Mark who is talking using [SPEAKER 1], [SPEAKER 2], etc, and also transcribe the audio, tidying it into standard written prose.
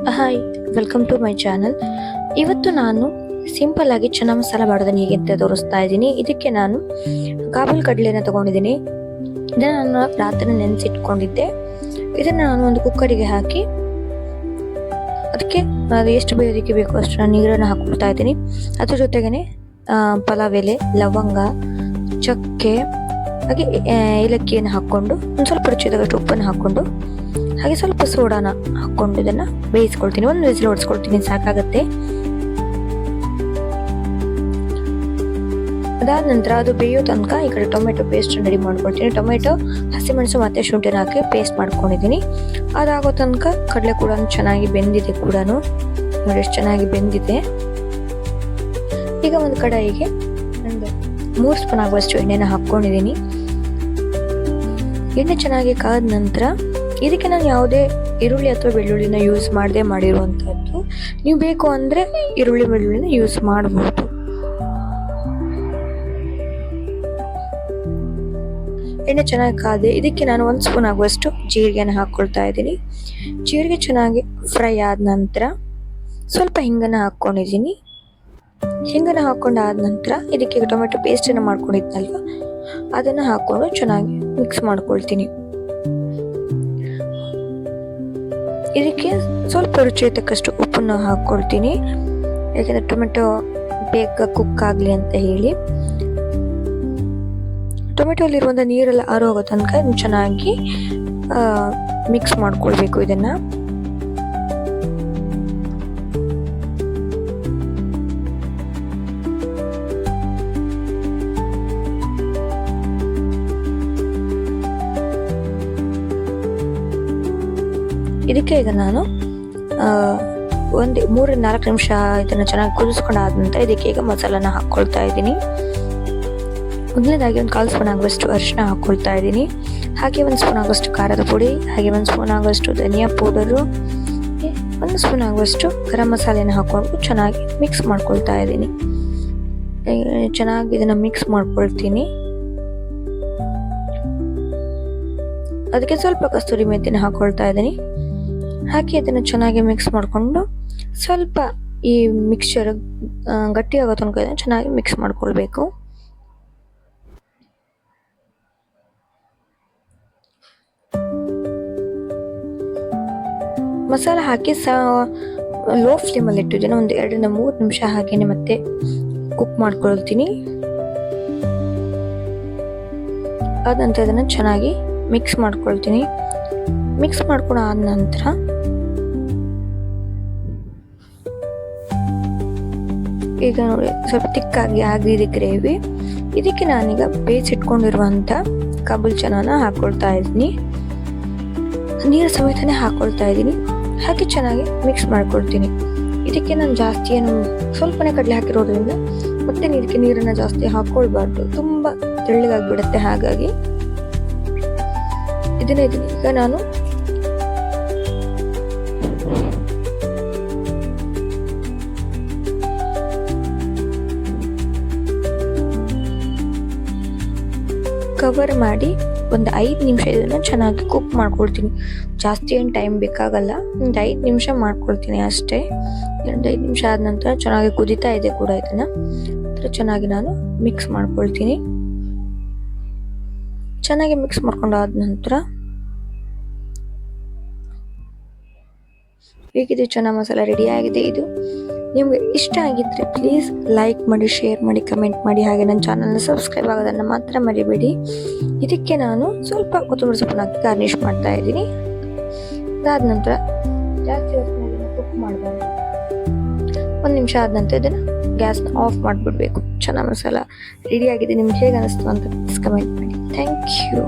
[SPEAKER 1] Hi, welcome to my channel. ಇವತ್ತು ನಾನು simple ಆಗಿ ಚನ್ನ ಮಸಾಲ ಮಾಡೋದನ್ನ ಹೇಗೆ ಅಂತ ತೋರಿಸ್ತಾ ಇದ್ದೀನಿ. ಇದಕ್ಕೆ ನಾನು ಕಾಬೂಲ್ ಕಡಲೆನ ತಗೊಂಡಿದ್ದೀನಿ. ಇದನ್ನ ನಾನು ರಾತ್ರಿ ನೆನೆಸಿಟ್ಕೊಂಡಿದ್ದೆ. ಇದನ್ನ ನಾನು ಒಂದು ಕುಕ್ಕರಿಗೆ ಹಾಕಿ ಅದಕ್ಕೆ ಎಷ್ಟು ಬೇಯೋದಕ್ಕೆ ಬೇಕು ಅಷ್ಟು ನಾನು ನೀರನ್ನು ಹಾಕೊಳ್ತಾ ಇದ್ದೀನಿ. ಅದ್ರ ಜೊತೆಗೇನೆ ಪಲಾವ್ ಎಲೆ, ಲವಂಗ, ಚಕ್ಕೆ ಹಾಗೆ ಏಲಕ್ಕಿಯನ್ನು ಹಾಕ್ಕೊಂಡು ಒಂದು ಸ್ವಲ್ಪ ರುಚಿಯಾದಷ್ಟು ಉಪ್ಪನ್ನು ಹಾಕ್ಕೊಂಡು ಹಾಗೆ ಸ್ವಲ್ಪ ಸೋಡಾನ ಹಾಕ್ಕೊಂಡು ಇದನ್ನ ಬೇಯಿಸ್ಕೊಳ್ತೀನಿ. ಒಂದು ವಿಸಿಲ್ ಹೊಡ್ಸ್ಕೊಳ್ತೀನಿ, ಸಾಕಾಗತ್ತೆ. ಅದಾದ ನಂತರ ಅದು ಬೇಯೋ ತನಕ ಈ ಕಡೆ ಟೊಮೆಟೊ ಪೇಸ್ಟ್ ರೆಡಿ ಮಾಡ್ಕೊಳ್ತೀನಿ. ಟೊಮೆಟೊ, ಹಸಿಮೆಣಸು ಮತ್ತೆ ಶುಂಠಿನ ಹಾಕಿ ಪೇಸ್ಟ್ ಮಾಡ್ಕೊಂಡಿದ್ದೀನಿ. ಅದಾಗೋ ತನಕ ಕಡಲೆ ಕೂಡ ಚೆನ್ನಾಗಿ ಬೆಂದಿದೆ ಕೂಡ ನೋಡಿ, ಎಷ್ಟು ಚೆನ್ನಾಗಿ ಬೆಂದಿದೆ. ಈಗ ಒಂದು ಕಡಾಯಿಗೆ ಒಂದು 3 ಸ್ಪೂನ್ ಆಗುವಷ್ಟು ಎಣ್ಣೆನ ಹಾಕ್ಕೊಂಡಿದ್ದೀನಿ. ಎಣ್ಣೆ ಚೆನ್ನಾಗಿ ಕಾದ ನಂತರ ಇದಕ್ಕೆ ನಾನು ಯಾವುದೇ ಈರುಳ್ಳಿ ಅಥವಾ ಬೆಳ್ಳುಳ್ಳಿನ ಯೂಸ್ ಮಾಡದೆ ಮಾಡಿರುವಂತಹದ್ದು. ನೀವು ಬೇಕು ಅಂದ್ರೆ ಈರುಳ್ಳಿ ಬೆಳ್ಳುಳ್ಳಿನ ಯೂಸ್ ಮಾಡಬಹುದು. ಎಣ್ಣೆ ಚೆನ್ನಾಗಿ ಕಾದೆ ಇದಕ್ಕೆ ನಾನು 1 ಸ್ಪೂನ್ ಆಗುವಷ್ಟು ಜೀರಿಗೆನ ಹಾಕೊಳ್ತಾ ಇದ್ದೀನಿ. ಜೀರಿಗೆ ಚೆನ್ನಾಗಿ ಫ್ರೈ ಆದ ನಂತರ ಸ್ವಲ್ಪ ಹಿಂಗನ್ನ ಹಾಕೊಂಡಿದ್ದೀನಿ. ಹಿಂಗನ್ನ ಹಾಕೊಂಡಾದ ನಂತರ ಇದಕ್ಕೆ ಟೊಮೆಟೊ ಪೇಸ್ಟ್ ಅನ್ನ ಮಾಡ್ಕೊಂಡಿದ್ನಲ್ವ ಅದನ್ನ ಹಾಕೊಂಡು ಚೆನ್ನಾಗಿ ಮಿಕ್ಸ್ ಮಾಡ್ಕೊಳ್ತೀನಿ. ಇದಕ್ಕೆ ಸ್ವಲ್ಪ ರುಚಿಗೆ ತಕ್ಕಷ್ಟು ಉಪ್ಪನ್ನು ಹಾಕ್ಕೊಳ್ತೀನಿ, ಯಾಕಂದ್ರೆ ಟೊಮೆಟೊ ಬೇಗ ಕುಕ್ ಆಗಲಿ ಅಂತ ಹೇಳಿ. ಟೊಮೆಟೊಲ್ಲಿರುವಂಥ ನೀರೆಲ್ಲ ಆರೋಗೋ ತನಕ ಚೆನ್ನಾಗಿ ಮಿಕ್ಸ್ ಮಾಡ್ಕೊಳ್ಬೇಕು ಇದನ್ನ. ಇದಕ್ಕೆ ಈಗ ನಾನು ಒಂದು 3-4 ನಿಮಿಷ ಇದನ್ನ ಚೆನ್ನಾಗಿ ಕುದಿಸ್ಕೊಂಡಾದ ನಂತರ ಇದಕ್ಕೆ ಈಗ ಮಸಾಲಾನ ಹಾಕ್ಕೊಳ್ತಾ ಇದ್ದೀನಿ. ಮೊದಲನೇದಾಗಿ ಒಂದು 1/4 ಸ್ಪೂನ್ ಆಗುವಷ್ಟು ಅರಿಶಿನ ಹಾಕ್ಕೊಳ್ತಾ ಇದ್ದೀನಿ. ಹಾಗೆ 1 ಸ್ಪೂನ್ ಆಗುವಷ್ಟು ಖಾರದ ಪುಡಿ, ಹಾಗೆ 1 ಸ್ಪೂನ್ ಆಗುವಷ್ಟು ಧನಿಯಾ ಪೌಡರು, 1 ಸ್ಪೂನ್ ಆಗುವಷ್ಟು ಗರಂ ಮಸಾಲೆನ ಹಾಕೊಂಡು ಚೆನ್ನಾಗಿ ಮಿಕ್ಸ್ ಮಾಡ್ಕೊಳ್ತಾ ಇದ್ದೀನಿ. ಚೆನ್ನಾಗಿ ಇದನ್ನ ಮಿಕ್ಸ್ ಮಾಡ್ಕೊಳ್ತೀನಿ. ಅದಕ್ಕೆ ಸ್ವಲ್ಪ ಕಸ್ತೂರಿ ಮೆಥಿನ ಹಾಕೊಳ್ತಾ ಇದ್ದೀನಿ. ಹಾಕಿ ಅದನ್ನು ಚೆನ್ನಾಗಿ ಮಿಕ್ಸ್ ಮಾಡಿಕೊಂಡು ಸ್ವಲ್ಪ ಈ ಮಿಕ್ಸ್ಚರ್ ಗಟ್ಟಿ ಆಗೋ ತನಕ ಇದನ್ನು ಚೆನ್ನಾಗಿ ಮಿಕ್ಸ್ ಮಾಡ್ಕೊಳ್ಬೇಕು. ಮಸಾಲ ಹಾಕಿ ಲೋ ಫ್ಲೇಮಲ್ಲಿ ಇಟ್ಟಿದ್ದೀನಿ. ಒಂದು 2-3 ನಿಮಿಷ ಹಾಗೇನೆ ಮತ್ತೆ ಕುಕ್ ಮಾಡ್ಕೊಳ್ತೀನಿ. ಅದ ನಂತರ ಇದನ್ನು ಚೆನ್ನಾಗಿ ಮಿಕ್ಸ್ ಮಾಡ್ಕೊಳ್ತೀನಿ. ಮಿಕ್ಸ್ ಮಾಡ್ಕೊಂಡು ಆದ ನಂತರ ಈಗ ನೋಡಿ ಸ್ವಲ್ಪ ತಿಕ್ಕಾಗಿ ಆಗಿದೆ ಗ್ರೇವಿ. ಇದಕ್ಕೆ ನಾನೀಗ ಬೇಯಿಸಿಟ್ಕೊಂಡಿರುವಂಥ ಕಾಬೂಲ್ ಚನಾನ ಹಾಕೊಳ್ತಾ ಇದ್ದೀನಿ. ನೀರು ಸಮೇತನೇ ಹಾಕೊಳ್ತಾ ಇದ್ದೀನಿ. ಹಾಕಿ ಚೆನ್ನಾಗಿ ಮಿಕ್ಸ್ ಮಾಡ್ಕೊಳ್ತೀನಿ. ಇದಕ್ಕೆ ನಾನು ಜಾಸ್ತಿ ಏನು ಸ್ವಲ್ಪನೇ ಕಡಲೆ ಹಾಕಿರೋದ್ರಿಂದ ಮತ್ತೆ ಇದಕ್ಕೆ ನೀರನ್ನು ಜಾಸ್ತಿ ಹಾಕೊಳ್ಬಾರ್ದು, ತುಂಬ ತೆಳ್ಳಗಾಗ್ಬಿಡುತ್ತೆ. ಹಾಗಾಗಿ ಇದನ್ನ ಈಗ ನಾನು ಕವರ್ ಮಾಡಿ ಒಂದು 5 ನಿಮಿಷ ಇದನ್ನು ಚೆನ್ನಾಗಿ ಕುಕ್ ಮಾಡ್ಕೊಳ್ತೀನಿ. ಜಾಸ್ತಿ ಏನು ಟೈಮ್ ಬೇಕಾಗಲ್ಲ, ಒಂದು 5 ನಿಮಿಷ ಮಾಡ್ಕೊಳ್ತೀನಿ ಅಷ್ಟೇ. ಒಂದು 5 ನಿಮಿಷ ಆದ ನಂತರ ಚೆನ್ನಾಗಿ ಕುದೀತಾ ಇದೆ ಕೂಡ. ಇದನ್ನ ಚೆನ್ನಾಗಿ ನಾನು ಮಿಕ್ಸ್ ಮಾಡ್ಕೊಳ್ತೀನಿ. ಚೆನ್ನಾಗಿ ಮಿಕ್ಸ್ ಮಾಡ್ಕೊಂಡಾದ ನಂತರ ಹೇಗಿದೆ ಚನ್ನ ಮಸಾಲ ರೆಡಿ ಆಗಿದೆ. ಇದು ನಿಮ್ಗೆ ಇಷ್ಟ ಆಗಿದ್ರೆ ಪ್ಲೀಸ್ ಲೈಕ್ ಮಾಡಿ, ಶೇರ್ ಮಾಡಿ, ಕಮೆಂಟ್ ಮಾಡಿ. ಹಾಗೆ ನನ್ನ ಚಾನಲ್ನ ಸಬ್ಸ್ಕ್ರೈಬ್ ಆಗೋದನ್ನು ಮಾತ್ರ ಮರಿಬೇಡಿ. ಇದಕ್ಕೆ ನಾನು ಸ್ವಲ್ಪ ಕೊತ್ತಂಬರಿ ಸೊಪ್ಪನ್ನು ಹಾಕಿ ಗಾರ್ನಿಷ್ ಮಾಡ್ತಾ ಇದ್ದೀನಿ. ಅದಾದ ನಂತರ ಜಾಸ್ತಿ ಹೊತ್ತಿನ ಕುಕ್ ಮಾಡಬಾರ್ದು. 1 ನಿಮಿಷ ಆದ ನಂತರ ಇದನ್ನು ಗ್ಯಾಸ್ನ ಆಫ್ ಮಾಡಿಬಿಡ್ಬೇಕು. ಚನ್ನ ಮಸಾಲ ರೆಡಿ ಆಗಿದೆ. ನಿಮ್ಗೆ ಹೇಗೆ ಅನಿಸ್ತು ಅಂತ ಪ್ಲೀಸ್ ಕಮೆಂಟ್ ಮಾಡಿ. Thank you.